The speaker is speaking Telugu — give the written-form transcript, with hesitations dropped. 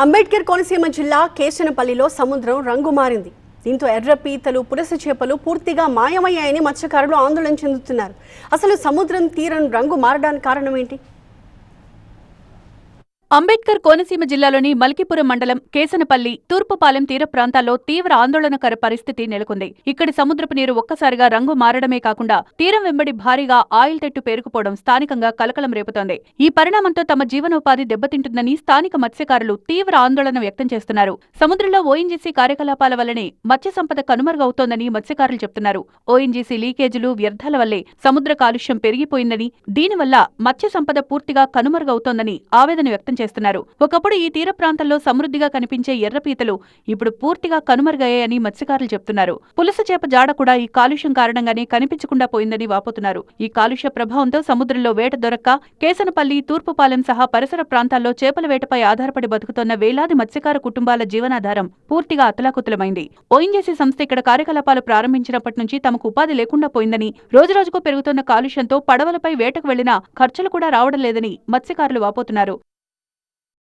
అంబేద్కర్ కోనసీమ జిల్లా కేశనపల్లిలో సముద్రం రంగు మారింది. దీంతో ఎర్ర పీతలు, పులస చేపలు పూర్తిగా మాయమయ్యాయని మత్స్యకారులు ఆందోళన చెందుతున్నారు. అసలు సముద్రం తీరం రంగు మారడానికి కారణం ఏంటి? అంబేద్కర్ కోనసీమ జిల్లాలోని మల్కీపురం మండలం కేశనపల్లి, తూర్పుపాలెం తీర ప్రాంతాల్లో తీవ్ర ఆందోళనకర పరిస్థితి నెలకొంది. ఇక్కడి సముద్రపు నీరు ఒక్కసారిగా రంగు మారడమే కాకుండా తీరం వెంబడి భారీగా ఆయిల్ తెట్టు పేరుకుపోవడం స్థానికంగా కలకలం రేపుతోంది. ఈ పరిణామంతో తమ జీవనోపాధి దెబ్బతింటుందని స్థానిక మత్స్యకారులు తీవ్ర ఆందోళన వ్యక్తం చేస్తున్నారు. సముద్రంలో ఓఎన్జీసీ కార్యకలాపాల వల్లనే మత్స్య సంపద కనుమరుగవుతోందని మత్స్యకారులు చెబుతున్నారు. ఓఎన్జీసీ లీకేజీలు, వ్యర్థాల వల్లే సముద్ర కాలుష్యం పెరిగిపోయిందని, దీనివల్ల మత్స్య సంపద పూర్తిగా కనుమరుగవుతోందని ఆవేదన వ్యక్తం చేస్తున్నారు. ఒకప్పుడు ఈ తీర ప్రాంతంలో సమృద్ధిగా కనిపించే ఎర్రపీతలు ఇప్పుడు పూర్తిగా కనుమరుగయ్యాయని మత్స్యకారులు చెబుతున్నారు. పులస చేప జాడ కూడా ఈ కాలుష్యం కారణంగానే కనిపించకుండా పోయిందని వాపోతున్నారు. ఈ కాలుష్య ప్రభావంతో సముద్రంలో వేట దొరక్క కేశనపల్లి, తూర్పుపాలెం సహా పరిసర ప్రాంతాల్లో చేపల వేటపై ఆధారపడి బతుకుతోన్న వేలాది మత్స్యకార కుటుంబాల జీవనాధారం పూర్తిగా అతలాకుతలమైంది. ఓఎన్జీసీ సంస్థ ఇక్కడ కార్యకలాపాలు ప్రారంభించినప్పటి నుంచి తమకు ఉపాధి లేకుండా పోయిందని, రోజురోజుకు పెరుగుతున్న కాలుష్యంతో పడవలపై వేటకు వెళ్లినా ఖర్చులు కూడా రావడం లేదని మత్స్యకారులు వాపోతున్నారు.